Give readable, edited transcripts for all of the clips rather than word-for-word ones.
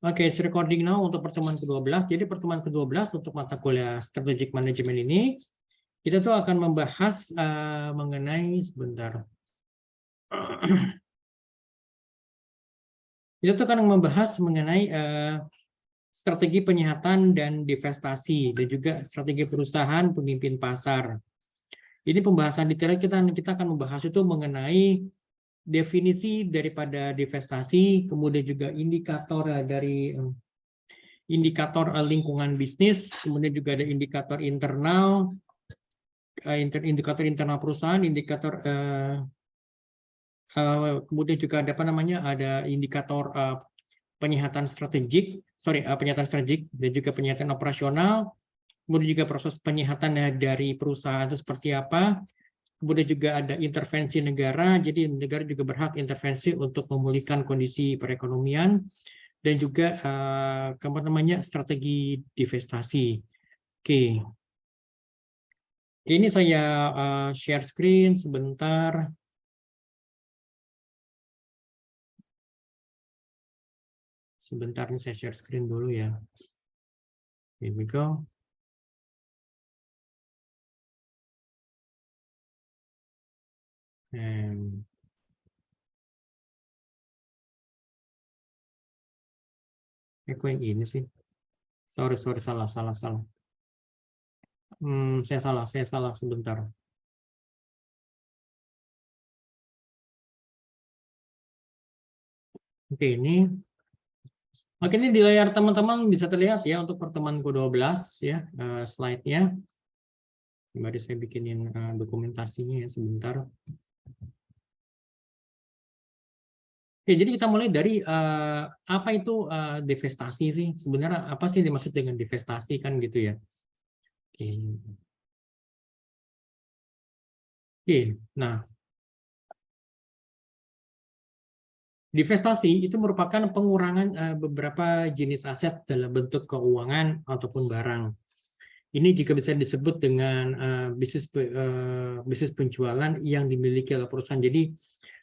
Oke, it's recording now untuk pertemuan ke-12. Jadi pertemuan ke-12 untuk mata kuliah Strategic Management ini, kita tuh akan membahas mengenai, sebentar. Kita tuh akan membahas mengenai strategi penyihatan dan divestasi, dan juga strategi perusahaan pemimpin pasar. Ini pembahasan detail kita akan membahas itu mengenai definisi daripada divestasi, kemudian juga indikator dari indikator lingkungan bisnis, kemudian juga ada indikator internal, indikator internal perusahaan, indikator kemudian juga ada apa namanya, ada indikator penyihatan strategik, penyihatan strategik dan juga penyihatan operasional, kemudian juga proses penyihatan dari perusahaan itu seperti apa. Kemudian juga ada intervensi negara, jadi negara juga berhak intervensi untuk memulihkan kondisi perekonomian, dan juga apa namanya, strategi divestasi. Oke, ini saya share screen sebentar. Sebentar nih, saya share screen dulu ya. Here we go. Kok yang ini sih? Sorry, salah. Saya salah sebentar. Oke, ini di layar teman-teman bisa terlihat ya untuk pertemuan ke-12 ya, slide-nya. Mari saya bikinin dokumentasinya ya sebentar. Oke, jadi kita mulai dari apa itu divestasi sih? Sebenarnya apa sih dimaksud dengan divestasi kan gitu ya? Oke, nah, divestasi itu merupakan pengurangan beberapa jenis aset dalam bentuk keuangan ataupun barang. Ini juga bisa disebut dengan bisnis penjualan yang dimiliki oleh perusahaan. Jadi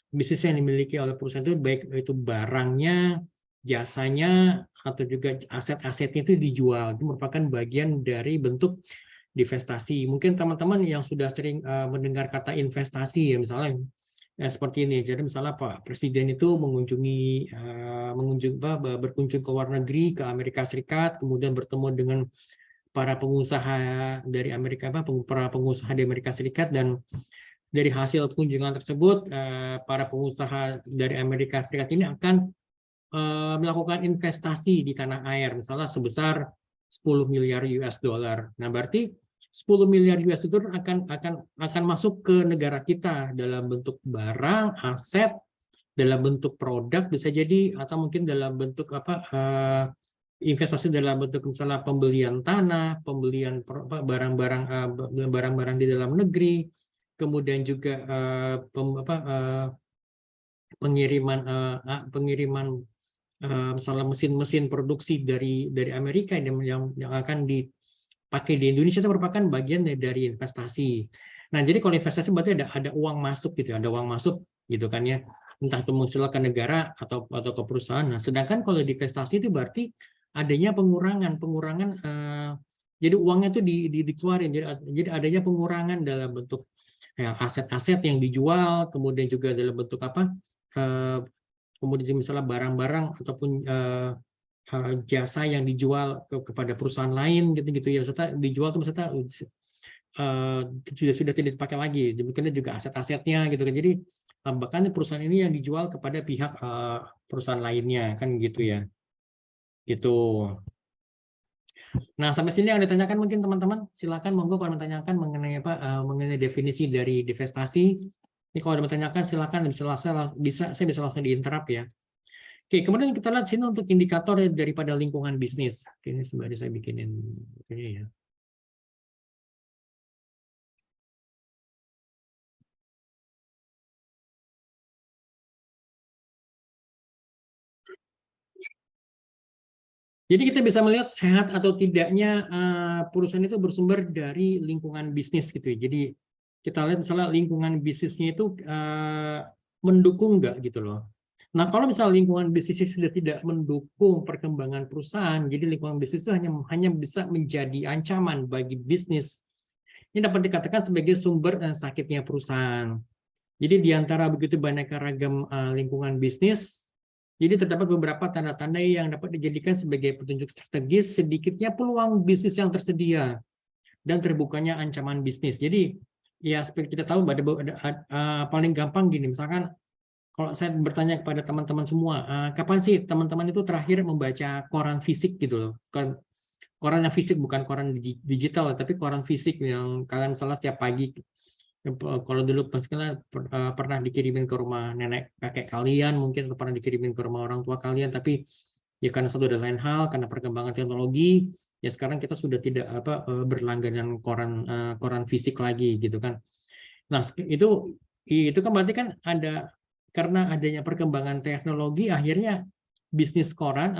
bisnis yang dimiliki oleh perusahaan itu baik itu barangnya, jasanya, atau juga aset-asetnya itu dijual. Itu merupakan bagian dari bentuk divestasi. Mungkin teman-teman yang sudah sering mendengar kata investasi ya, misalnya seperti ini. Jadi misalnya Pak Presiden itu berkunjung ke luar negeri, ke Amerika Serikat, kemudian bertemu dengan para pengusaha dari Amerika, para pengusaha di Amerika Serikat, dan dari hasil kunjungan tersebut para pengusaha dari Amerika Serikat ini akan melakukan investasi di tanah air, misalnya sebesar 10 miliar US dollar. Nah, berarti 10 miliar US itu akan masuk ke negara kita dalam bentuk barang, aset, dalam bentuk produk bisa jadi, atau mungkin dalam bentuk investasi dalam bentuk misalnya pembelian tanah, pembelian barang-barang di dalam negeri, kemudian juga pengiriman misalnya mesin-mesin produksi dari Amerika yang akan dipakai di Indonesia, itu merupakan bagian dari investasi. Nah, jadi kalau investasi berarti ada uang masuk gitu, ada uang masuk gitu kan ya, entah itu muncul ke negara atau ke perusahaan. Nah, sedangkan kalau divestasi itu berarti adanya pengurangan, jadi uangnya itu dikeluarin, jadi adanya pengurangan dalam bentuk aset-aset yang dijual, kemudian juga dalam bentuk kemudian misalnya barang-barang ataupun jasa yang dijual kepada perusahaan lain gitu ya, maksudnya dijual tuh maksudnya sudah tidak dipakai lagi, demikian juga aset-asetnya gitu kan. Jadi bahkan perusahaan ini yang dijual kepada pihak perusahaan lainnya kan gitu ya, gitu. Nah, sampai sini yang ditanyakan mungkin teman-teman, silakan monggo kalau menanyakan mengenai mengenai definisi dari divestasi. Ini kalau ada bertanyakan silakan, saya bisa langsung diinterrupt ya. Oke, kemudian kita lihat sini untuk indikator daripada lingkungan bisnis. Oke, ini sembari saya bikinin ini ya. Jadi kita bisa melihat sehat atau tidaknya perusahaan itu bersumber dari lingkungan bisnis gitu ya. Jadi kita lihat misalnya lingkungan bisnisnya itu mendukung nggak gitu loh. Nah, kalau misalnya lingkungan bisnis sudah tidak mendukung perkembangan perusahaan, jadi lingkungan bisnis itu hanya bisa menjadi ancaman bagi bisnis. Ini dapat dikatakan sebagai sumber sakitnya perusahaan. Jadi di antara begitu banyak ragam lingkungan bisnis, jadi terdapat beberapa tanda-tanda yang dapat dijadikan sebagai petunjuk strategis sedikitnya peluang bisnis yang tersedia dan terbukanya ancaman bisnis. Jadi ya seperti kita tahu paling gampang gini, misalkan kalau saya bertanya kepada teman-teman semua, kapan sih teman-teman itu terakhir membaca koran fisik gitu loh? Koran yang fisik, bukan koran digital, tapi koran fisik yang kalian salah setiap pagi. Kalau dulu pernah dikirimin ke rumah nenek kakek kalian, mungkin pernah dikirimin ke rumah orang tua kalian, tapi ya karena satu dan lain hal, karena perkembangan teknologi, ya sekarang kita sudah tidak berlangganan koran fisik lagi gitu kan. Nah, itu kan berarti kan karena adanya perkembangan teknologi, akhirnya bisnis koran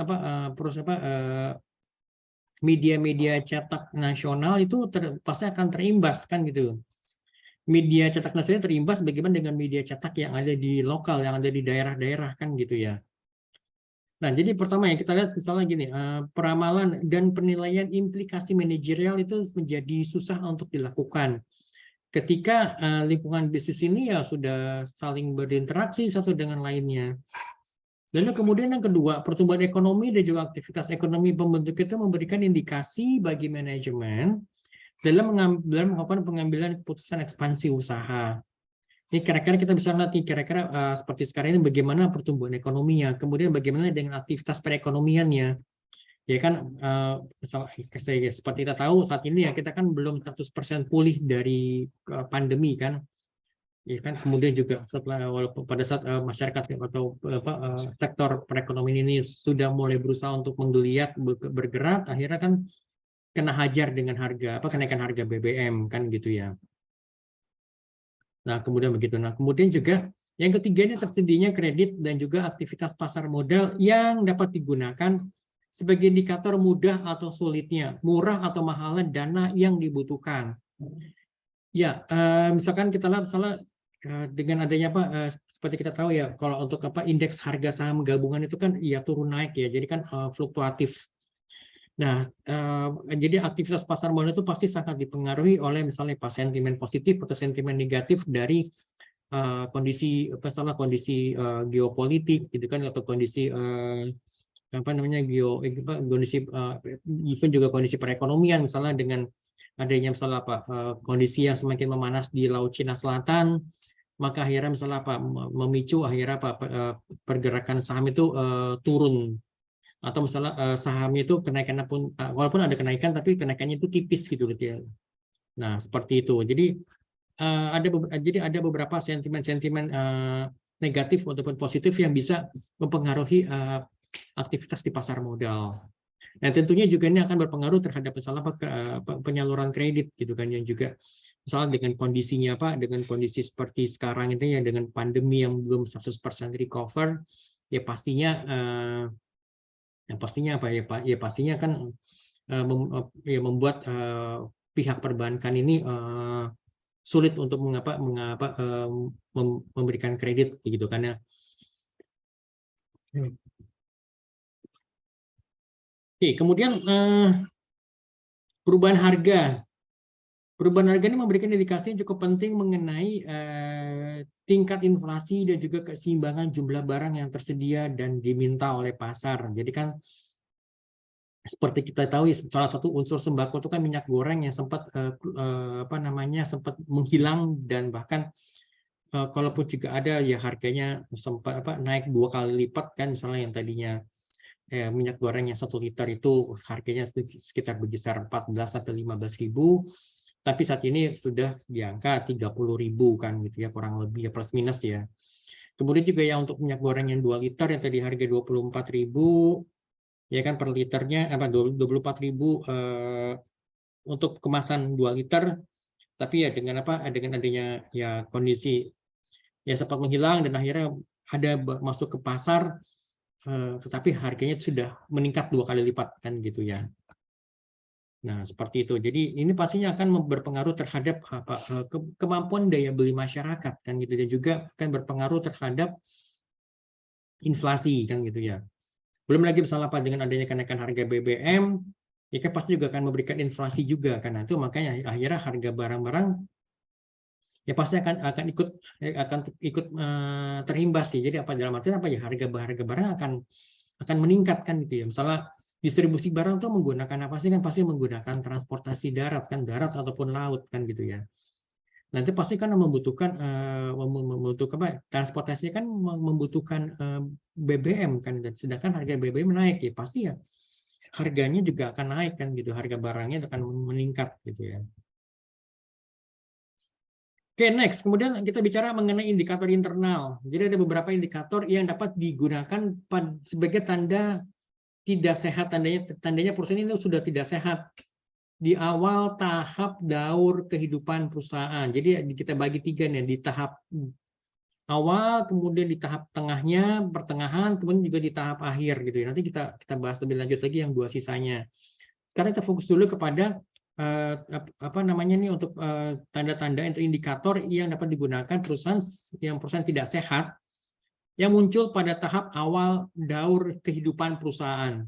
media-media cetak nasional itu pasti akan terimbas kan gitu. Media cetak nasional terimbas bagaimana dengan media cetak yang ada di lokal, yang ada di daerah-daerah kan gitu ya. Nah, jadi pertama yang kita lihat misalnya gini, peramalan dan penilaian implikasi manajerial itu menjadi susah untuk dilakukan. Ketika lingkungan bisnis ini ya sudah saling berinteraksi satu dengan lainnya. Lalu kemudian yang kedua, pertumbuhan ekonomi dan juga aktivitas ekonomi pembentuk itu memberikan indikasi bagi manajemen dalam melakukan pengambilan keputusan ekspansi usaha. Ini kira-kira kita bisa lihat nih, kira-kira seperti sekarang ini bagaimana pertumbuhan ekonominya, kemudian bagaimana dengan aktivitas perekonomiannya. Ya kan, seperti kita tahu saat ini ya kita kan belum 100% pulih dari pandemi kan. Ya kan, kemudian juga walaupun pada saat masyarakat atau sektor perekonomian ini sudah mulai berusaha untuk menggeliat bergerak, akhirnya kan kena hajar dengan kenaikan harga BBM kan gitu ya. Nah, kemudian begitu. Nah, kemudian juga yang ketiga ini tersedianya kredit dan juga aktivitas pasar modal yang dapat digunakan sebagai indikator mudah atau sulitnya, murah atau mahalnya dana yang dibutuhkan. Ya, misalkan kita lihat salah dengan adanya seperti kita tahu ya, kalau untuk indeks harga saham gabungan itu kan ya turun naik ya, jadi kan fluktuatif. Nah, jadi aktivitas pasar modal itu pasti sangat dipengaruhi oleh misalnya sentimen positif atau sentimen negatif dari kondisi geopolitik gitu kan, atau kondisi even juga kondisi perekonomian, misalnya dengan adanya misalnya kondisi yang semakin memanas di Laut Cina Selatan, maka akhirnya misalnya memicu akhirnya pergerakan saham itu turun, atau misalnya sahamnya itu kenaikannya pun walaupun ada kenaikan tapi kenaikannya itu tipis gitu ya. Nah, seperti itu. Jadi ada beberapa sentimen-sentimen negatif ataupun positif yang bisa mempengaruhi aktivitas di pasar modal. Nah, tentunya juga ini akan berpengaruh terhadap misalnya penyaluran kredit gitu kan, yang juga misalnya dengan kondisinya dengan kondisi seperti sekarang ini ya, dengan pandemi yang belum 100% recover, ya pastinya pastinya kan membuat pihak perbankan ini sulit untuk memberikan kredit gitu kan ya. Oke, kemudian perubahan harga. Perubahan harga ini memberikan indikasi yang cukup penting mengenai tingkat inflasi dan juga keseimbangan jumlah barang yang tersedia dan diminta oleh pasar. Jadi kan seperti kita tahu ya, salah satu unsur sembako itu kan minyak goreng yang sempat sempat menghilang, dan bahkan kalaupun juga ada ya harganya sempat naik 2 kali lipat kan, misalnya yang tadinya minyak goreng yang 1 liter itu harganya sekitar berkisar 14 sampai 15.000, tapi saat ini sudah di angka 30.000 kan gitu ya, kurang lebih ya, plus minus ya. Kemudian juga yang untuk minyak goreng yang 2 liter yang tadi harga 24.000 ya kan per liternya 24.000 untuk kemasan 2 liter, tapi ya dengan adanya ya kondisi ya sempat menghilang dan akhirnya ada masuk ke pasar, tetapi harganya sudah meningkat 2 kali lipat kan gitu ya. Nah, seperti itu. Jadi ini pastinya akan berpengaruh terhadap kemampuan daya beli masyarakat kan gitu, dan juga akan berpengaruh terhadap inflasi kan gitu ya. Belum lagi misalnya apa dengan adanya kenaikan harga BBM, ya kan pasti juga akan memberikan inflasi juga, karena itu makanya akhirnya harga barang-barang ya pasti akan ikut terimbas sih. Jadi apa dalam artian apa ya, harga barang akan meningkat kan gitu ya. Misalnya distribusi barang tuh menggunakan apa sih, kan pasti menggunakan transportasi darat kan, darat ataupun laut kan gitu ya. Nanti pasti kan membutuhkan apa, transportasi kan membutuhkan BBM kan, sedangkan harga BBM naik ya pasti ya harganya juga akan naik kan gitu, harga barangnya akan meningkat gitu ya. Oke, next. Kemudian kita bicara mengenai indikator internal. Jadi ada beberapa indikator yang dapat digunakan sebagai tanda tidak sehat, tandanya perusahaan ini sudah tidak sehat di awal tahap daur kehidupan perusahaan. Jadi kita bagi tiga nih, di tahap awal, kemudian di tahap tengahnya, pertengahan, kemudian juga di tahap akhir gitu ya. Nanti kita bahas lebih lanjut lagi yang dua sisanya. Sekarang kita fokus dulu kepada apa namanya nih, untuk tanda-tanda atau indikator yang dapat digunakan perusahaan tidak sehat yang muncul pada tahap awal daur kehidupan perusahaan.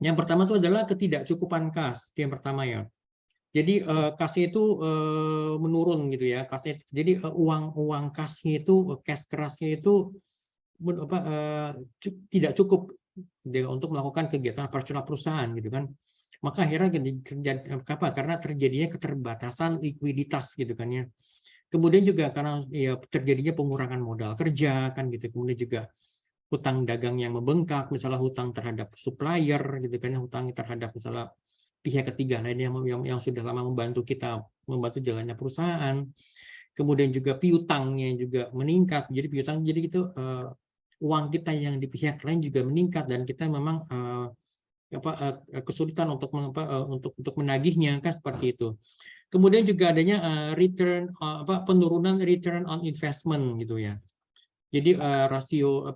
Yang pertama itu adalah ketidakcukupan kas, yang pertama ya. Jadi kasnya itu menurun gitu ya, kasnya. Jadi uang kasnya itu, cash kerasnya itu tidak cukup untuk melakukan kegiatan operasional perusahaan gitu kan. Maka akhirnya karena terjadinya keterbatasan likuiditas gitu kan ya. Kemudian juga karena ya terjadinya pengurangan modal kerja kan gitu. Kemudian juga hutang dagang yang membengkak, misalnya hutang terhadap supplier gitu kan, hutang terhadap misalnya pihak ketiga lainnya yang sudah lama membantu jalannya perusahaan. Kemudian juga piutangnya juga meningkat. Jadi piutang itu uang kita yang di pihak lain juga meningkat, dan kita memang kesulitan untuk menagihnya kan, seperti itu. Kemudian juga adanya penurunan return on investment gitu ya. Jadi rasio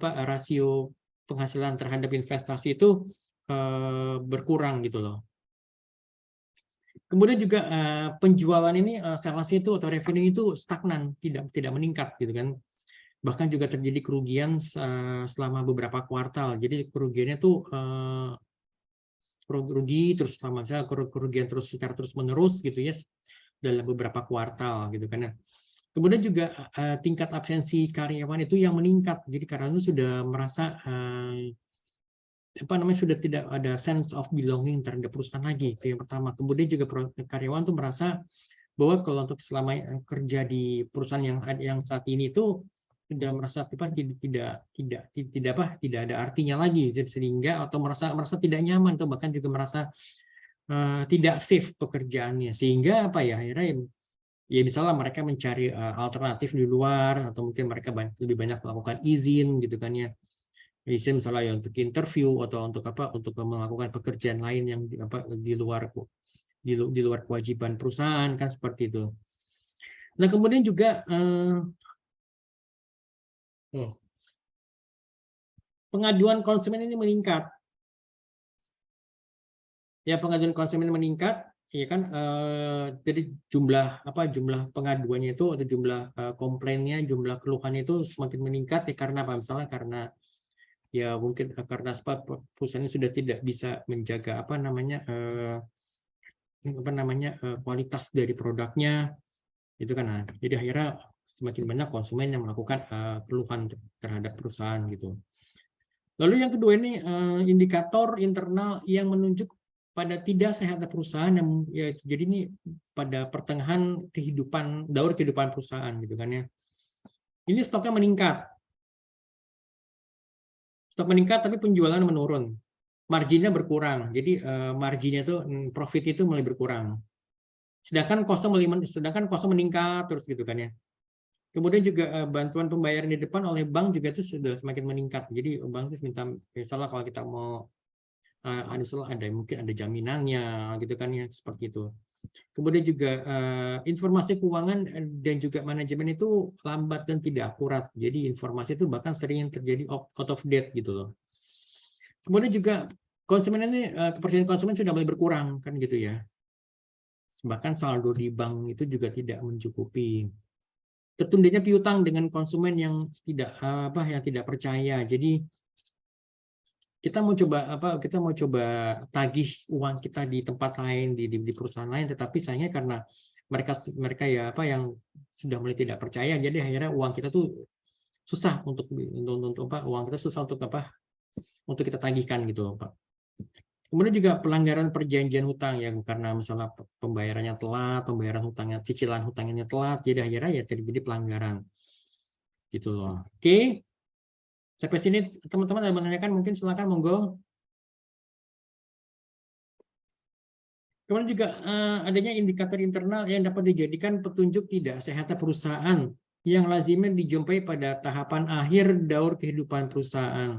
penghasilan terhadap investasi itu berkurang gitu loh. Kemudian juga penjualan ini salesnya itu atau revenue itu stagnan, tidak meningkat gitu kan. Bahkan juga terjadi kerugian selama beberapa kuartal. Jadi kerugiannya tuh rugi terus sama saja, kerugian terus secara terus menerus gitu ya dalam beberapa kuartal gitu kan. Kemudian juga tingkat absensi karyawan itu yang meningkat. Jadi karyawan itu sudah merasa sudah tidak ada sense of belonging terhadap perusahaan lagi, itu yang pertama. Kemudian juga karyawan tuh merasa bahwa kalau untuk selama kerja di perusahaan yang saat ini itu sudah merasa tidak ada artinya lagi, sehingga atau merasa tidak nyaman, atau bahkan juga merasa tidak safe pekerjaannya, sehingga akhirnya ya misalnya mereka mencari alternatif di luar, atau mungkin mereka lebih banyak melakukan izin gitu kan ya, izin misalnya ya untuk interview atau untuk melakukan pekerjaan lain yang di luar kewajiban perusahaan kan, seperti itu. Nah kemudian juga pengaduan konsumen ini meningkat. Ya, pengaduan konsumen meningkat, ya kan. Jadi jumlah pengaduannya itu, atau jumlah komplainnya, jumlah keluhannya itu semakin meningkat ya, karena apa? Misalnya karena ya mungkin karena perusahaan sudah tidak bisa menjaga kualitas dari produknya itu kan. Nah, jadi akhirnya semakin banyak konsumen yang melakukan keluhan terhadap perusahaan gitu. Lalu yang kedua ini indikator internal yang menunjuk pada tidak sehatnya perusahaan, yang ya, jadi ini pada pertengahan daur kehidupan perusahaan gitu kan ya. Ini stoknya meningkat. Stok meningkat tapi penjualan menurun. Marginnya berkurang. Jadi marginnya itu, profit itu mulai berkurang. Sedangkan cost meningkat terus gitu kan ya. Kemudian juga bantuan pembayaran di depan oleh bank juga itu sudah semakin meningkat. Jadi bank itu minta, misalnya kalau kita mau mungkin ada jaminannya gitu kan ya, seperti itu. Kemudian juga informasi keuangan dan juga manajemen itu lambat dan tidak akurat. Jadi informasi itu bahkan sering terjadi out of date gitu loh. Kemudian juga kepercayaan konsumen sudah mulai berkurang kan gitu ya. Bahkan saldo di bank itu juga tidak mencukupi. tertundanya piutang dengan konsumen yang tidak percaya. Jadi kita mau coba tagih uang kita di tempat lain, di perusahaan lain, tetapi sayangnya karena mereka yang sudah mulai tidak percaya, jadi akhirnya uang kita tuh susah untuk uang kita susah untuk kita tagihkan gitu, Pak. Kemudian juga pelanggaran perjanjian hutang ya, karena misalnya pembayarannya telat, cicilan hutangnya telat, jadi akhirnya ya terjadi pelanggaran gitu loh. Oke. Sampai sini teman-teman ada menanyakan, mungkin silakan monggo. Kemudian juga adanya indikator internal yang dapat dijadikan petunjuk tidak sehatnya perusahaan yang lazimnya dijumpai pada tahapan akhir daur kehidupan perusahaan.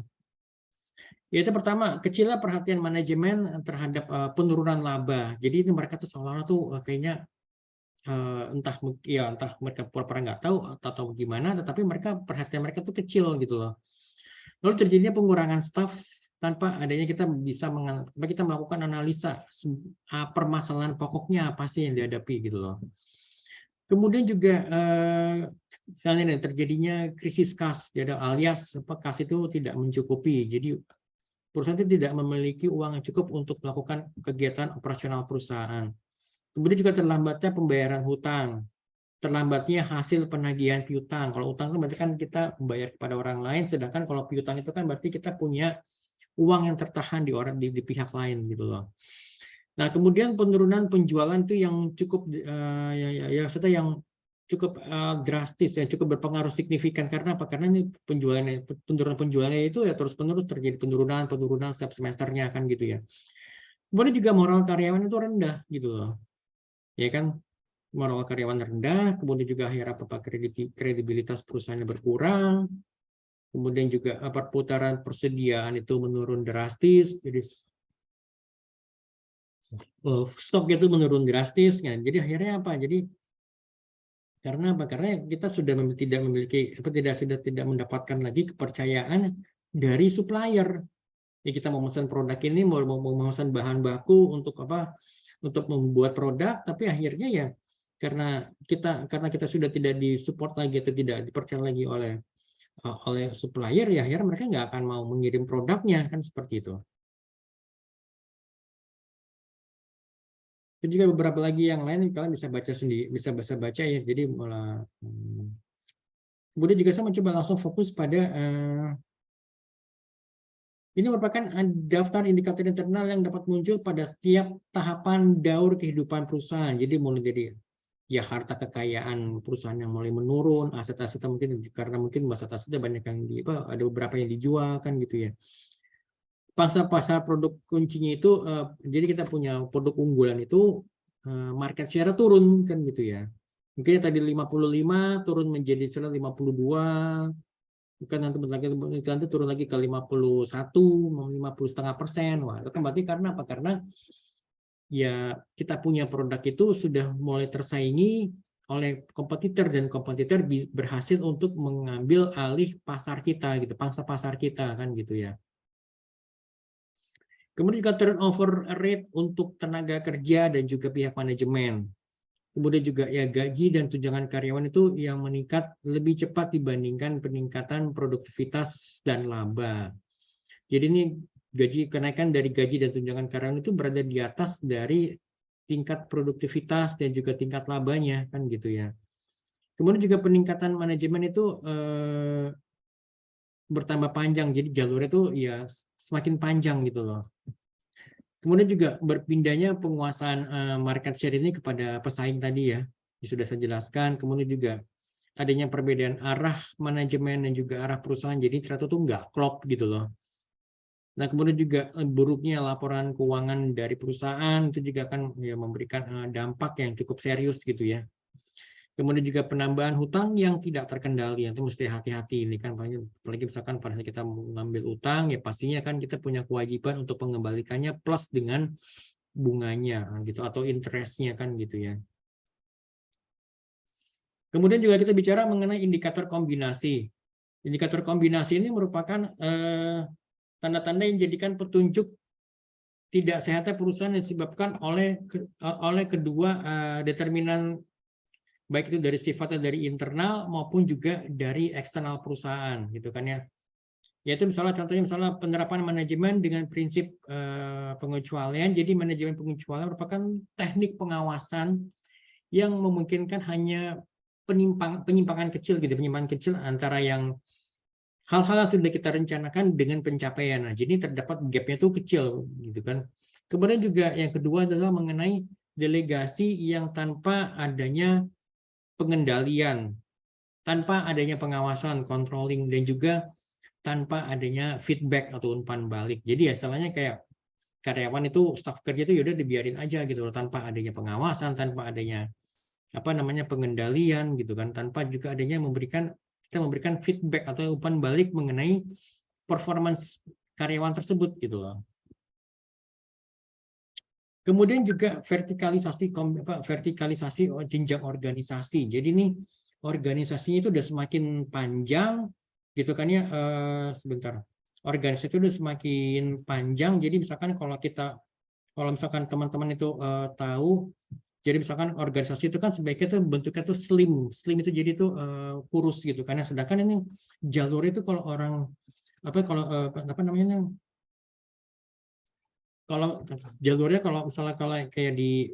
Yaitu pertama, kecilnya perhatian manajemen terhadap penurunan laba. Jadi ini mereka tuh seolah-olah tuh kayaknya entah mereka pura-pura nggak tahu atau gimana, tetapi perhatian mereka tuh kecil gitu loh. Lalu terjadinya pengurangan staf tanpa adanya kita melakukan analisa permasalahan pokoknya apa sih yang dihadapi gitu loh. Kemudian juga misalnya terjadinya krisis kas, jadi alias kas itu tidak mencukupi. Jadi perusahaan itu tidak memiliki uang yang cukup untuk melakukan kegiatan operasional perusahaan. Kemudian juga terlambatnya pembayaran hutang, terlambatnya hasil penagihan piutang. Kalau utang itu berarti kan kita membayar kepada orang lain, sedangkan kalau piutang itu kan berarti kita punya uang yang tertahan di pihak lain gitu loh. Nah, kemudian penurunan penjualan itu yang cukup yang cukup drastis, yang cukup berpengaruh signifikan. Karena apa? Karena ini penurunan penjualannya itu ya terus-menerus terjadi penurunan setiap semesternya kan gitu ya. Kemudian juga moral karyawan itu rendah gitu loh. Ya kan? Moral karyawan rendah, kemudian juga akhirnya kredibilitas perusahaannya berkurang, kemudian juga perputaran persediaan itu menurun drastis, jadi stok itu menurun drastis, ya. Jadi akhirnya apa? Jadi karena apa? Karena kita sudah tidak mendapatkan lagi kepercayaan dari supplier. Ya, kita mau memesan produk ini, mau memesan bahan baku untuk apa? Untuk membuat produk, tapi akhirnya ya karena kita sudah tidak disupport lagi atau tidak dipercaya lagi oleh supplier, ya akhirnya mereka nggak akan mau mengirim produknya kan seperti itu. Dan juga beberapa lagi yang lain kalian bisa baca sendiri, bisa baca ya. Jadi malah kemudian juga saya mencoba langsung fokus pada ini merupakan daftar indikator internal yang dapat muncul pada setiap tahapan daur kehidupan perusahaan. Jadi mulai dari ya harta kekayaan perusahaan yang mulai menurun, aset-aset mungkin karena mungkin aset-asetnya banyak yang ada beberapa yang dijual kan gitu ya. Pasar produk kuncinya itu jadi kita punya produk unggulan itu market share turun kan gitu ya. Mungkin tadi 55 turun menjadi 52, bukan nanti turun lagi ke 51, 50,5%. Wah, itu kan berarti karena apa? Karena ya kita punya produk itu sudah mulai tersaingi oleh kompetitor dan kompetitor berhasil untuk mengambil alih pasar kita gitu, pangsa pasar kita kan gitu ya. Kemudian juga turnover rate untuk tenaga kerja dan juga pihak manajemen. Kemudian juga ya gaji dan tunjangan karyawan itu yang meningkat lebih cepat dibandingkan peningkatan produktivitas dan laba. Jadi ini kenaikan dari gaji dan tunjangan karyawan itu berada di atas dari tingkat produktivitas dan juga tingkat labanya kan gitu ya. Kemudian juga peningkatan manajemen itu bertambah panjang, jadi jalurnya itu ya semakin panjang gitu loh. Kemudian juga berpindahnya penguasaan market share ini kepada pesaing tadi ya, sudah saya jelaskan. Kemudian juga adanya perbedaan arah manajemen dan juga arah perusahaan, jadi ternyata tuh nggak klop gitu loh. Nah, kemudian juga buruknya laporan keuangan dari perusahaan itu juga akan ya, memberikan dampak yang cukup serius gitu ya. Kemudian juga penambahan hutang yang tidak terkendali, itu mesti hati-hati ini kan, apalagi misalkan pada saat kita mengambil utang ya pastinya kan kita punya kewajiban untuk mengembalikannya plus dengan bunganya gitu atau interestnya kan gitu ya. Kemudian juga kita bicara mengenai indikator kombinasi. Indikator kombinasi ini merupakan tanda-tanda yang dijadikan petunjuk tidak sehatnya perusahaan yang disebabkan oleh kedua determinan baik itu dari sifatnya dari internal maupun juga dari eksternal perusahaan gitu kan ya. Yaitu contohnya misalnya penerapan manajemen dengan prinsip pengecualian. Jadi manajemen pengecualian merupakan teknik pengawasan yang memungkinkan hanya penyimpangan kecil gitu, penyimpangan kecil antara yang hal-hal yang sudah kita rencanakan dengan pencapaian. Nah, jadi terdapat gapnya tuh kecil gitu kan. Kemudian juga yang kedua adalah mengenai delegasi yang tanpa adanya pengendalian, tanpa adanya pengawasan, controlling, dan juga tanpa adanya feedback atau umpan balik. Jadi ya istilahnya kayak karyawan itu, staf kerja itu yaudah dibiarin aja gitu loh, tanpa adanya pengawasan, tanpa adanya pengendalian gitu kan, tanpa juga adanya kita memberikan feedback atau umpan balik mengenai performance karyawan tersebut gitu loh. Kemudian juga vertikalisasi jenjang organisasi. Jadi nih organisasinya itu udah semakin panjang gitu kan ya, sebentar. Organisasi itu udah semakin panjang. Jadi misalkan kalau misalkan teman-teman itu tahu, jadi misalkan organisasi itu kan sebaiknya tuh bentuknya tuh slim itu jadi tuh kurus gitu. Karena sedangkan ini jalur itu kalau orang kalau jalurnya kalau misalnya kalau kayak di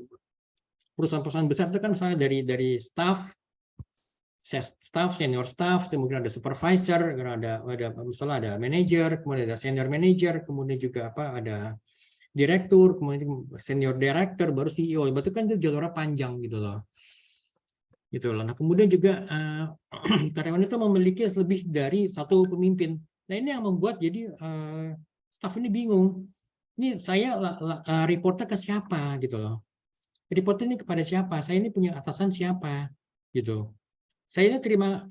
perusahaan-perusahaan besar itu kan misalnya dari staff, senior staff, kemudian ada supervisor, ada misalnya ada manager, kemudian ada senior manager, kemudian juga ada direktur, kemudian senior director, baru CEO. Itu kan itu jalurnya panjang gitu loh. Gitu loh. Nah, kemudian juga karyawan itu memiliki lebih dari satu pemimpin. Nah, ini yang membuat jadi staff ini bingung. Ini saya reportnya ke siapa gitu loh. Report ini kepada siapa? Saya ini punya atasan siapa? Gitu. Saya ini terima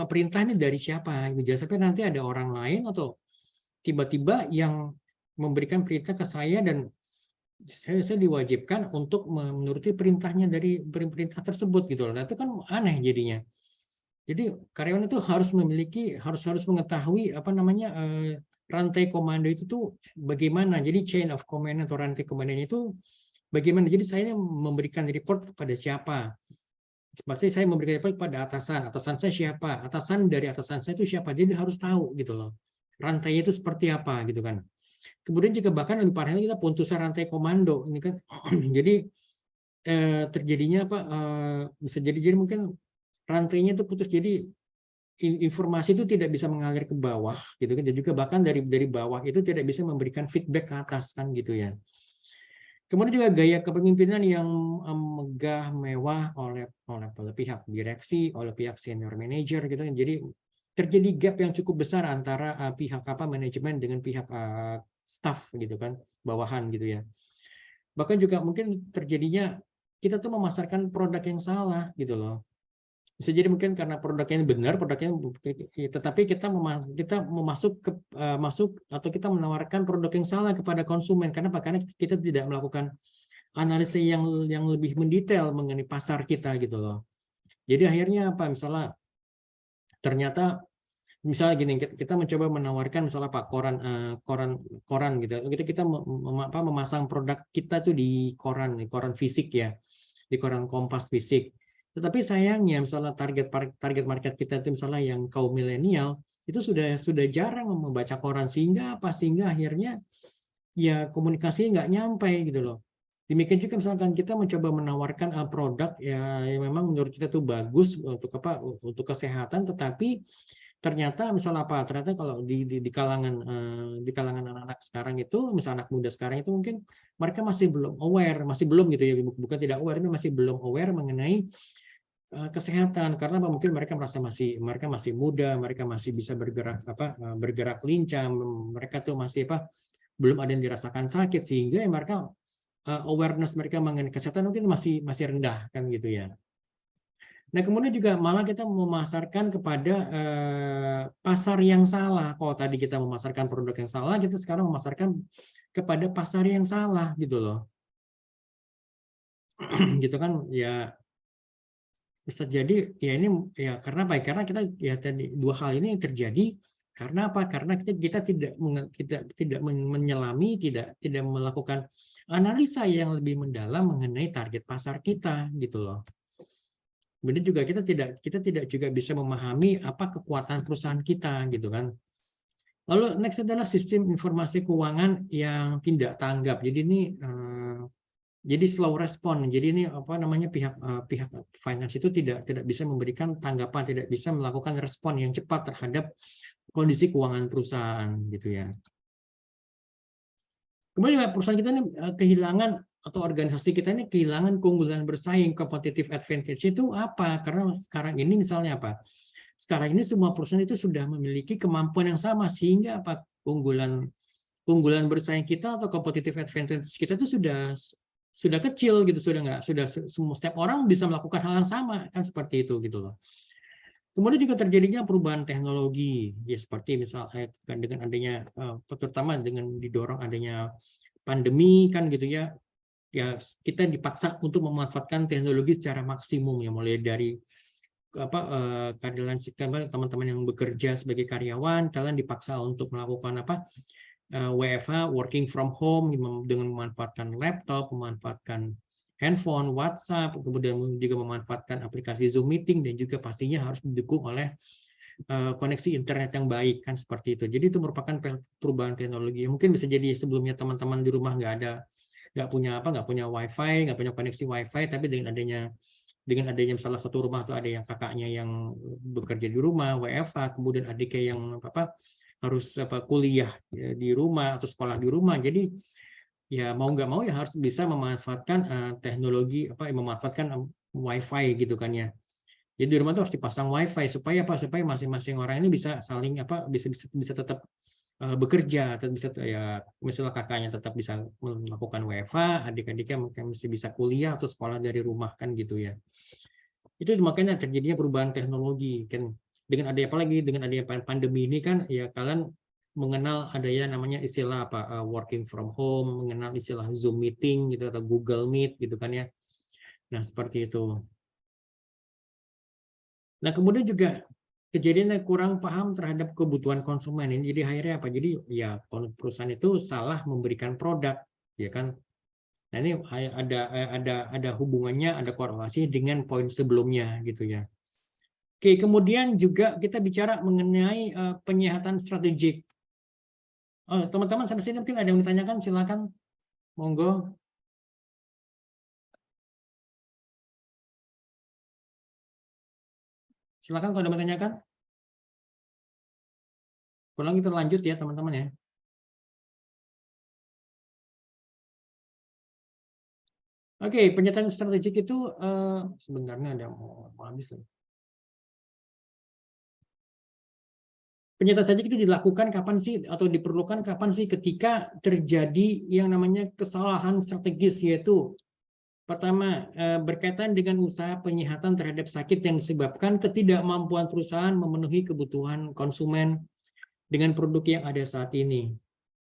perintah ini dari siapa? Gitu. Sampai nanti ada orang lain atau tiba-tiba yang memberikan perintah ke saya dan saya diwajibkan untuk menuruti perintahnya dari perintah tersebut gitu loh. Nah, itu kan aneh jadinya. Jadi karyawan itu harus mengetahui rantai komando itu tuh bagaimana. Jadi chain of command atau rantai komando itu bagaimana. Jadi saya memberikan report kepada siapa. Pasti saya memberikan report kepada atasan saya siapa, atasan dari atasan saya itu siapa. Jadi harus tahu gitu loh. Rantainya itu seperti apa gitu kan. Kemudian juga bahkan lebih parahnya kita putusan rantai komando ini kan. Jadi terjadinya bisa jadi mungkin rantainya itu putus, jadi informasi itu tidak bisa mengalir ke bawah gitu kan, dan juga bahkan dari bawah itu tidak bisa memberikan feedback ke atas kan gitu ya. Kemudian juga gaya kepemimpinan yang megah mewah oleh pihak direksi, oleh pihak senior manager gitu kan. Jadi terjadi gap yang cukup besar antara pihak manajemen dengan pihak staff gitu kan, bawahan gitu ya. Bahkan juga mungkin terjadinya kita tuh memasarkan produk yang salah gitu loh. Bisa jadi mungkin karena produknya benar, tetapi kita masuk atau kita menawarkan produk yang salah kepada konsumen. Karena kita tidak melakukan analisis yang lebih mendetail mengenai pasar kita gitu loh. Jadi akhirnya misalnya ternyata gini, kita mencoba menawarkan misalnya koran gitu. Kita memasang produk kita tuh di koran fisik ya, di koran Kompas fisik. Tetapi sayangnya misalnya target market kita itu misalnya yang kaum milenial itu sudah jarang membaca koran, sehingga akhirnya ya komunikasi nggak nyampe gitu loh. Demikian juga misalkan kita mencoba menawarkan produk ya yang memang menurut kita tuh bagus untuk kesehatan, tetapi ternyata ternyata kalau di kalangan anak-anak sekarang itu, misalnya anak muda sekarang itu mungkin mereka masih belum aware, gitu ya, bukan tidak aware, ini masih belum aware mengenai kesehatan, karena mungkin mereka masih muda, mereka masih bisa bergerak lincah, mereka tuh masih belum ada yang dirasakan sakit, sehingga ya mereka awareness mereka mengenai kesehatan mungkin masih rendah kan gitu ya. Nah, kemudian juga malah kita memasarkan kepada pasar yang salah. Kalau tadi kita memasarkan produk yang salah, kita sekarang memasarkan kepada pasar yang salah gitu loh. Gitu kan ya, bisa jadi ya ini ya karena kita ya tadi dua hal ini yang terjadi Karena apa? Karena kita tidak menyelami, tidak melakukan analisa yang lebih mendalam mengenai target pasar kita, gitu loh. Kemudian juga kita tidak juga bisa memahami apa kekuatan perusahaan kita, gitu kan. Lalu next adalah sistem informasi keuangan yang tidak tanggap. Jadi slow respon. Jadi ini apa namanya, pihak finance itu tidak bisa memberikan tanggapan, tidak bisa melakukan respon yang cepat terhadap kondisi keuangan perusahaan, gitu ya. Kemudian perusahaan kita ini kehilangan, atau organisasi kita ini kehilangan keunggulan bersaing, competitive advantage itu apa? Karena sekarang ini misalnya apa? Sekarang ini semua perusahaan itu sudah memiliki kemampuan yang sama, sehingga apa, keunggulan bersaing kita atau competitive advantage kita itu sudah kecil gitu, sudah semua, setiap orang bisa melakukan hal yang sama, kan seperti itu, gitu loh. Kemudian juga terjadinya perubahan teknologi, ya seperti misalnya dengan adanya, terutama dengan didorong adanya pandemi, kan gitu ya, ya kita dipaksa untuk memanfaatkan teknologi secara maksimum, ya mulai dari keadilan teman-teman yang bekerja sebagai karyawan, kalian dipaksa untuk melakukan WFH, working from home, dengan memanfaatkan laptop, memanfaatkan handphone, WhatsApp, kemudian juga memanfaatkan aplikasi Zoom meeting, dan juga pastinya harus didukung oleh koneksi internet yang baik, kan seperti itu. Jadi itu merupakan perubahan teknologi. Mungkin bisa jadi sebelumnya teman-teman di rumah nggak punya wifi, nggak punya koneksi wifi, tapi dengan adanya salah satu rumah tuh ada yang kakaknya yang bekerja di rumah WFH, kemudian adiknya yang harus kuliah di rumah atau sekolah di rumah. Jadi ya mau nggak mau ya harus bisa memanfaatkan teknologi, memanfaatkan wifi, gitu kan ya. Jadi di rumah tuh harus dipasang wifi supaya supaya masing-masing orang ini bisa saling bisa tetap bekerja, atau bisa ya misalnya kakaknya tetap bisa melakukan WFH, adik-adiknya mungkin masih bisa kuliah atau sekolah dari rumah, kan gitu ya. Itu makanya terjadinya perubahan teknologi kan, dengan adanya pandemi ini kan ya, kalian mengenal adanya namanya istilah working from home, mengenal istilah Zoom meeting gitu atau Google Meet, gitu kan ya. Nah, seperti itu. Nah, kemudian juga kejadian kurang paham terhadap kebutuhan konsumen ini. Jadi akhirnya apa? Jadi ya perusahaan itu salah memberikan produk, ya kan. Nah, ini ada hubungannya, ada korelasi dengan poin sebelumnya, gitu ya. Oke, kemudian juga kita bicara mengenai penyihatan strategik. Oh, teman-teman sampai sini mungkin ada yang ditanyakan, silakan, monggo. Silakan kalau ada yang ditanyakan. Pulang kita lanjut ya, teman-teman ya. Oke, penyihatan strategik itu sebenarnya ada mau habis lagi. Penyihatan strategik itu dilakukan kapan sih, atau diperlukan kapan sih? Ketika terjadi yang namanya kesalahan strategis, yaitu pertama, berkaitan dengan usaha penyihatan terhadap sakit yang disebabkan ketidakmampuan perusahaan memenuhi kebutuhan konsumen dengan produk yang ada saat ini,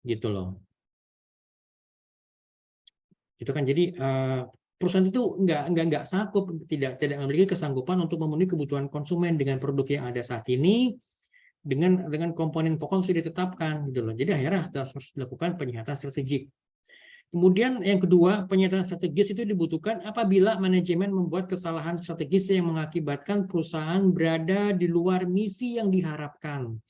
gitu loh. Gitu kan. Jadi perusahaan itu nggak sanggup, tidak memiliki kesanggupan untuk memenuhi kebutuhan konsumen dengan produk yang ada saat ini, dengan komponen pokok sudah ditetapkan, gitu loh. Jadi akhirnya harus dilakukan penyihatan strategik. Kemudian yang kedua, penyihatan strategis itu dibutuhkan apabila manajemen membuat kesalahan strategis yang mengakibatkan perusahaan berada di luar misi yang diharapkan.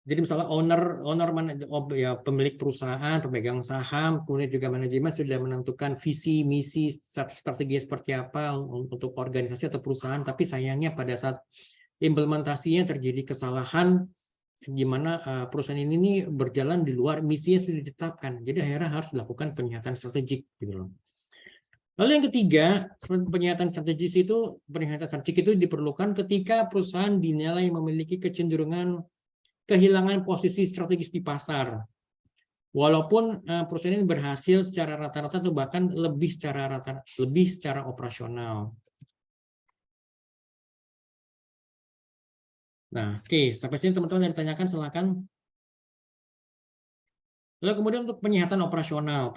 Jadi misalnya pemilik perusahaan, pemegang saham, kemudian juga manajemen sudah menentukan visi, misi, strategi seperti apa untuk organisasi atau perusahaan, tapi sayangnya pada saat implementasinya terjadi kesalahan, gimana perusahaan ini berjalan di luar misi yang sudah ditetapkan. Jadi akhirnya harus dilakukan penyihatan strategik, gitu loh. Lalu yang ketiga, penyihatan strategis itu diperlukan ketika perusahaan dinilai memiliki kecenderungan kehilangan posisi strategis di pasar. Walaupun perusahaan ini berhasil secara rata-rata atau bahkan lebih secara operasional. Nah, oke, sampai sini teman-teman yang ditanyakan silakan. Lalu kemudian untuk penyihatan operasional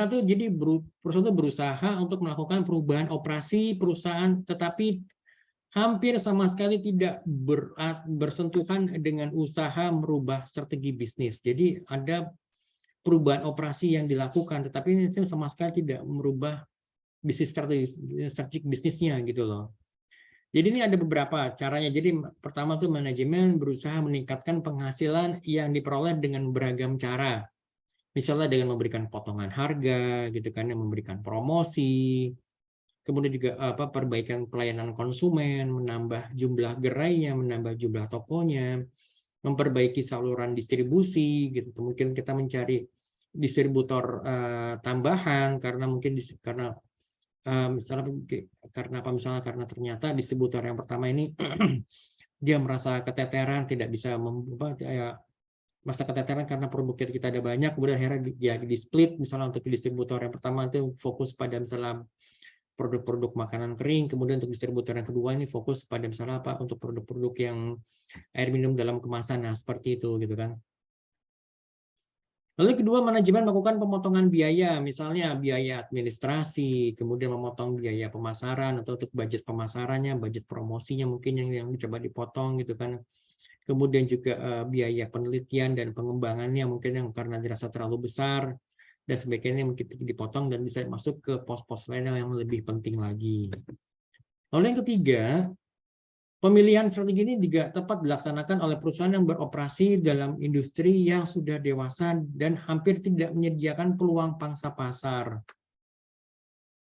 itu jadi perusahaan itu berusaha untuk melakukan perubahan operasi perusahaan, tetapi hampir sama sekali tidak bersentuhan dengan usaha merubah strategi bisnis. Jadi ada perubahan operasi yang dilakukan, tetapi itu sama sekali tidak merubah bisnis strategi bisnisnya gitu loh. Jadi ini ada beberapa caranya. Jadi pertama tuh manajemen berusaha meningkatkan penghasilan yang diperoleh dengan beragam cara. Misalnya dengan memberikan potongan harga, gitu kan, memberikan promosi, kemudian juga perbaikan pelayanan konsumen, menambah jumlah gerainya, menambah jumlah tokonya, memperbaiki saluran distribusi, gitu. Mungkin kita mencari distributor tambahan karena misalnya karena ternyata distributor yang pertama ini dia merasa keteteran, tidak bisa masa keteteran karena produk kita ada banyak, kemudian akhirnya dia di split, misalnya untuk distributor yang pertama itu fokus pada misalnya produk-produk makanan kering, kemudian untuk distributor yang kedua ini fokus pada misalnya untuk produk-produk yang air minum dalam kemasan, nah seperti itu gitu kan. Lalu kedua, manajemen melakukan pemotongan biaya, misalnya biaya administrasi, kemudian memotong biaya pemasaran atau untuk budget pemasarannya, budget promosinya mungkin yang dicoba dipotong gitu kan. Kemudian juga biaya penelitian dan pengembangannya mungkin yang karena dirasa terlalu besar dan sebagainya mungkin dipotong dan bisa masuk ke pos-pos lain yang lebih penting lagi. Lalu yang ketiga, pemilihan strategi ini juga tepat dilaksanakan oleh perusahaan yang beroperasi dalam industri yang sudah dewasa dan hampir tidak menyediakan peluang pangsa pasar.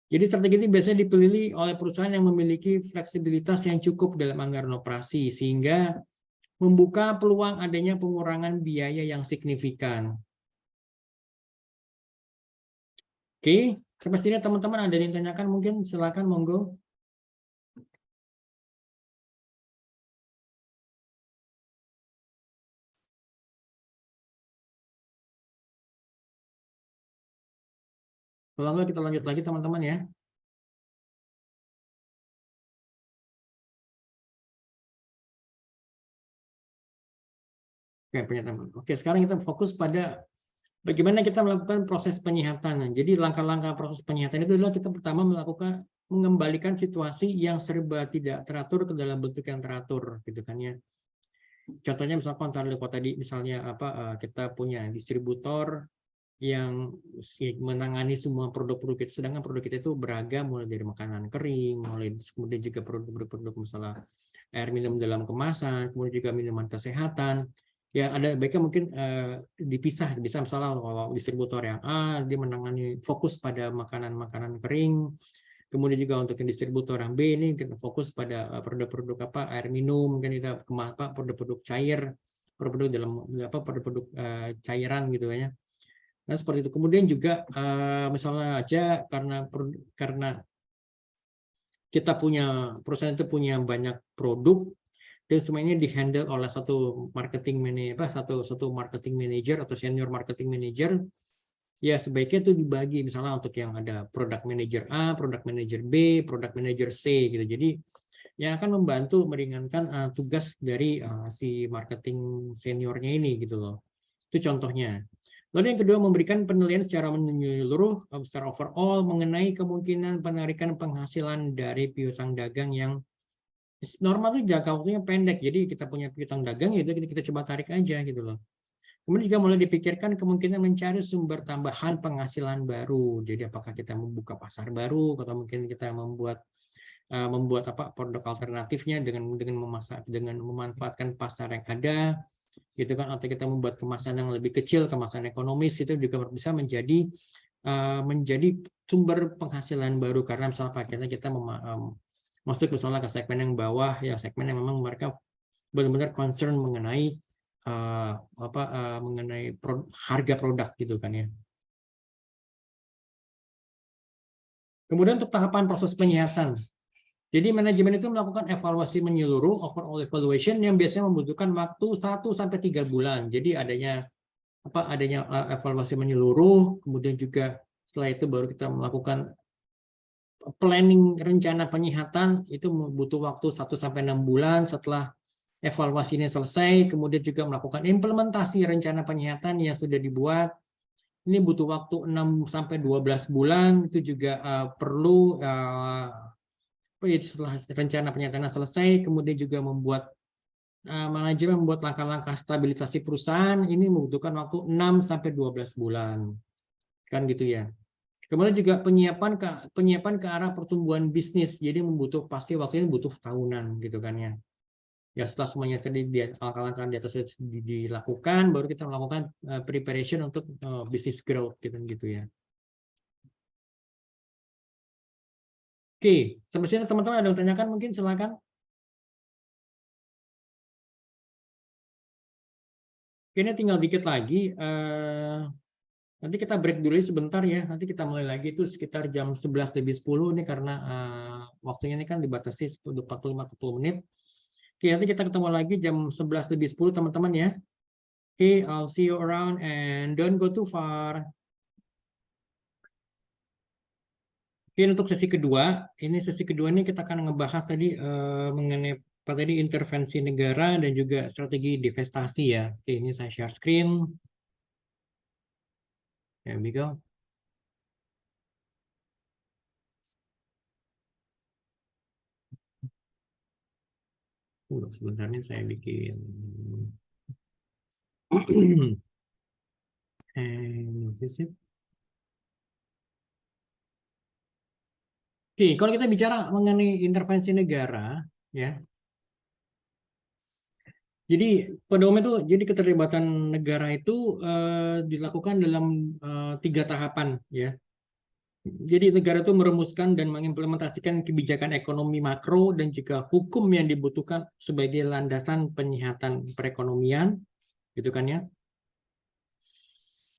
Jadi strategi ini biasanya dipilih oleh perusahaan yang memiliki fleksibilitas yang cukup dalam anggaran operasi, sehingga membuka peluang adanya pengurangan biaya yang signifikan. Oke, sampai sini teman-teman ada yang ditanyakan mungkin, silakan monggo. Kalau enggak kita lanjut lagi teman-teman ya. Oke, pernyataan. Oke, sekarang kita fokus pada bagaimana kita melakukan proses penyihatan. Jadi langkah-langkah proses penyihatan itu adalah kita pertama mengembalikan situasi yang serba tidak teratur ke dalam bentuk yang teratur, gitu kan ya. Contohnya misalkan tadi misalnya kita punya distributor yang menangani semua produk-produk itu, sedangkan produk kita itu beragam, mulai dari makanan kering, kemudian juga produk-produk misalnya air minum dalam kemasan, kemudian juga minuman kesehatan. Ya ada baiknya mungkin dipisah, bisa misalnya kalau distributor yang A dia menangani fokus pada makanan-makanan kering, kemudian juga untuk yang distributor yang B ini kita fokus pada produk-produk air minum, mungkin kita produk-produk cair, produk-produk dalam produk-produk cairan gitu ya. Nah, seperti itu. Kemudian juga misalnya aja karena kita punya perusahaan itu punya banyak produk dan semuanya dihandle oleh satu marketing manager atau senior marketing manager, ya sebaiknya itu dibagi misalnya untuk yang ada product manager A, product manager B, product manager C gitu. Jadi yang akan membantu meringankan tugas dari si marketing seniornya ini gitu loh. Itu contohnya. Lalu yang kedua, memberikan penilaian secara menyeluruh, secara overall mengenai kemungkinan penarikan penghasilan dari piutang dagang yang normal itu jangka waktunya pendek. Jadi kita punya piutang dagang, itu kita coba tarik aja gitu loh. Kemudian juga mulai dipikirkan kemungkinan mencari sumber tambahan penghasilan baru. Jadi apakah kita membuka pasar baru atau mungkin kita membuat produk alternatifnya dengan memanfaatkan pasar yang ada. Gitu kan, atau kita membuat kemasan yang lebih kecil, kemasan ekonomis, itu juga bisa menjadi sumber penghasilan baru karena misalnya paketnya kita masuk misalnya ke segmen yang bawah, ya segmen yang memang mereka benar-benar concern mengenai harga produk gitu kan ya. Kemudian untuk tahapan proses penyihatan. Jadi manajemen itu melakukan evaluasi menyeluruh, overall evaluation, yang biasanya membutuhkan waktu 1-3 bulan. Jadi adanya evaluasi menyeluruh, kemudian juga setelah itu baru kita melakukan planning rencana penyihatan, itu butuh waktu 1-6 bulan. Setelah evaluasi ini selesai, kemudian juga melakukan implementasi rencana penyihatan yang sudah dibuat, Ini butuh waktu 6 sampai 12 bulan, itu juga perlu setelah rencana penyertaan selesai, kemudian juga membuat manajemen membuat langkah-langkah stabilisasi perusahaan, ini membutuhkan waktu 6 sampai 12 bulan. Kan gitu ya. Kemudian juga penyiapan ke arah pertumbuhan bisnis, jadi pasti waktunya butuh tahunan gitu kan ya. Ya setelah semuanya tadi langkah-langkah di atas dilakukan, baru kita melakukan preparation untuk business growth gitu ya. Oke, sampai sini teman-teman ada yang tanyakan mungkin silakan. Ini tinggal dikit lagi. Nanti kita break dulu sebentar ya. Nanti kita mulai lagi itu sekitar jam 11 lebih 10 nih karena waktunya ini kan dibatasi 45-40 menit. Oke, nanti kita ketemu lagi jam 11 lebih 10 teman-teman ya. Oke, I'll see you around and don't go too far. Oke, untuk sesi kedua, ini kita akan ngebahas tadi mengenai apa tadi intervensi negara dan juga strategi divestasi ya. Oke, ini saya share screen. There we go. Sebentar nih saya bikin. Oke, kalau kita bicara mengenai intervensi negara, ya. Jadi pada umumnya itu, jadi keterlibatan negara itu dilakukan dalam 3 tahapan, ya. Jadi negara itu merumuskan dan mengimplementasikan kebijakan ekonomi makro dan juga hukum yang dibutuhkan sebagai landasan penyihatan perekonomian, gitu kan ya.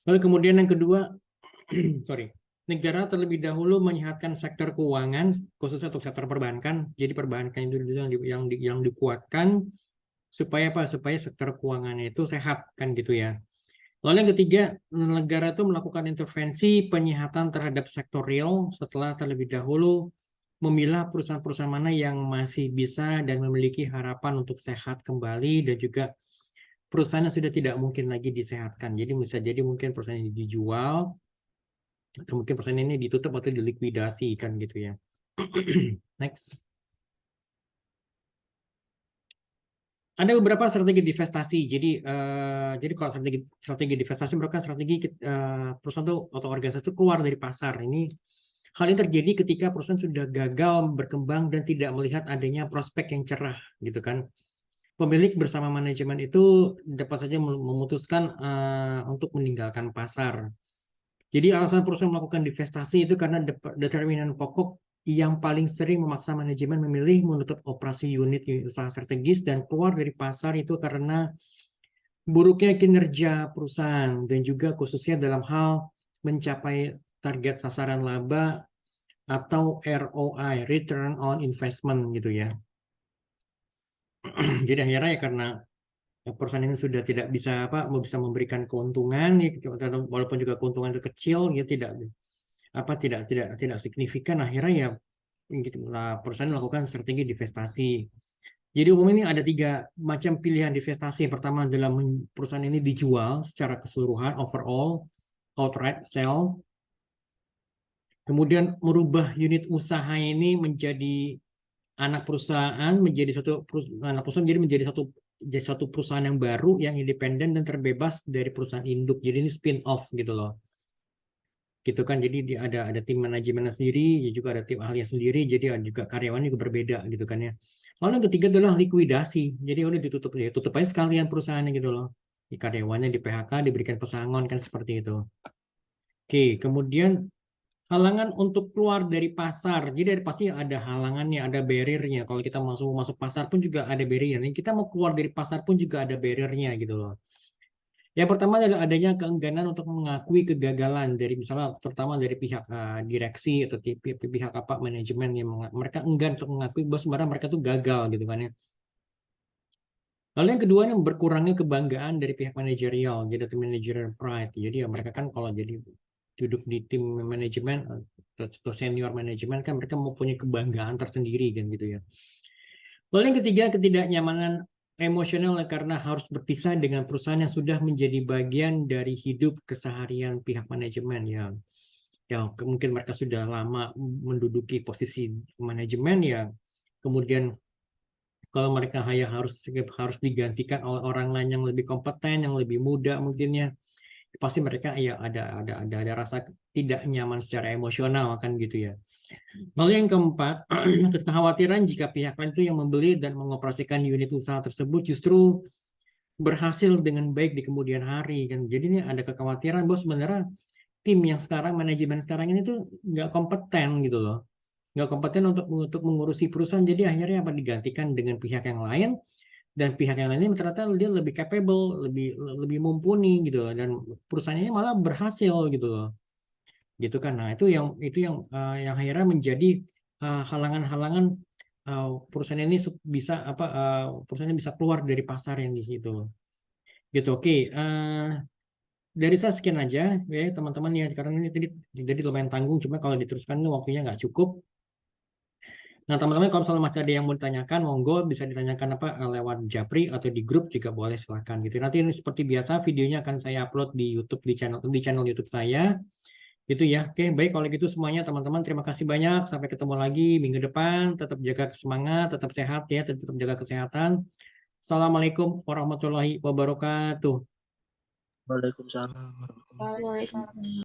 Lalu kemudian yang kedua, negara terlebih dahulu menyehatkan sektor keuangan, khususnya untuk sektor perbankan. Jadi perbankan itu yang dikuatkan supaya apa? Supaya sektor keuangannya itu sehat kan gitu ya. Lalu yang ketiga, negara itu melakukan intervensi penyihatan terhadap sektor real setelah terlebih dahulu memilah perusahaan-perusahaan mana yang masih bisa dan memiliki harapan untuk sehat kembali dan juga perusahaan yang sudah tidak mungkin lagi disehatkan. Jadi bisa jadi mungkin perusahaan ini dijual atau mungkin perusahaan ini ditutup atau dilikuidasi kan gitu ya. Next. Ada beberapa strategi divestasi. Jadi kalau strategi divestasi merupakan strategi perusahaan atau organisasi itu keluar dari pasar. Hal ini terjadi ketika perusahaan sudah gagal berkembang dan tidak melihat adanya prospek yang cerah, gitu kan. Pemilik bersama manajemen itu dapat saja memutuskan untuk meninggalkan pasar. Jadi alasan perusahaan melakukan divestasi itu karena determinan pokok yang paling sering memaksa manajemen memilih menutup operasi unit usaha strategis dan keluar dari pasar itu karena buruknya kinerja perusahaan dan juga khususnya dalam hal mencapai target sasaran laba atau ROI, Return on Investment gitu ya. Jadi akhirnya ya karena perusahaan ini sudah tidak bisa memberikan keuntungan, walaupun juga keuntungan itu kecil, ya tidak signifikan, akhirnya ya perusahaan melakukan strategi divestasi. Jadi umumnya ini ada 3 macam pilihan divestasi. Pertama adalah perusahaan ini dijual secara keseluruhan, overall, outright sell. Kemudian merubah unit usaha ini menjadi anak perusahaan, menjadi satu perusahaan yang baru, yang independen dan terbebas dari perusahaan induk. Jadi ini spin off gitu loh. Gitu kan, jadi ada tim manajemennya sendiri, juga ada tim ahlinya sendiri, jadi juga karyawannya juga berbeda gitu kan ya. Lalu yang ketiga adalah likuidasi, jadi udah tutup aja sekalian perusahaannya gitu loh, di karyawannya di PHK, diberikan pesangon kan seperti itu. Oke, kemudian halangan untuk keluar dari pasar, jadi pasti ada halangannya, ada barriernya. Kalau kita masuk pasar pun juga ada barriernya, kita mau keluar dari pasar pun juga ada barriernya gitu loh. Yang pertama adalah adanya keengganan untuk mengakui kegagalan dari misalnya terutama dari pihak direksi atau pihak manajemen yang mereka enggan untuk mengakui bahwa sebenarnya mereka tuh gagal gitu kan ya. Lalu yang kedua yang berkurangnya kebanggaan dari pihak manajerial, jadi managerial pride. Jadi ya mereka kan kalau jadi duduk di tim manajemen atau senior manajemen kan mereka mempunyai kebanggaan tersendiri kan gitu ya. Lalu yang ketiga, ketidaknyamanan emosional karena harus berpisah dengan perusahaan yang sudah menjadi bagian dari hidup keseharian pihak manajemen ya. Ya, mungkin mereka sudah lama menduduki posisi manajemen ya. Kemudian kalau mereka harus digantikan oleh orang lain yang lebih kompeten, yang lebih muda mungkinnya, pasti mereka ya ada rasa tidak nyaman secara emosional kan gitu ya. Lalu yang keempat, kekhawatiran jika pihak lain itu yang membeli dan mengoperasikan unit usaha tersebut justru berhasil dengan baik di kemudian hari kan. Jadi ini ada kekhawatiran bahwa sebenarnya tim yang sekarang, manajemen sekarang ini tuh nggak kompeten gitu loh, nggak kompeten untuk mengurusi perusahaan. Jadi akhirnya apa, digantikan dengan pihak yang lain, dan pihak yang lain ini ternyata dia lebih capable, lebih lebih mumpuni gitu loh, dan perusahaannya malah berhasil gitu loh, gitu kan. Nah itu yang akhirnya menjadi halangan-halangan perusahaan ini bisa perusahaan ini bisa keluar dari pasar yang di situ gitu. Oke, dari saya sekian aja ya teman-teman ya, karena ini tadi jadi lumayan tanggung, cuma kalau diteruskan ini waktunya nggak cukup. Nah, teman-teman kalau misalnya masih ada yang mau ditanyakan, monggo bisa ditanyakan lewat Japri atau di grup juga boleh, silahkan gitu. Nanti ini seperti biasa videonya akan saya upload di YouTube, di channel YouTube saya. Gitu ya. Oke, baik kalau gitu semuanya teman-teman, terima kasih banyak. Sampai ketemu lagi minggu depan. Tetap jaga semangat, tetap sehat ya, tetap jaga kesehatan. Assalamualaikum warahmatullahi wabarakatuh. Waalaikumsalam warahmatullahi wabarakatuh. Waalaikumsalam.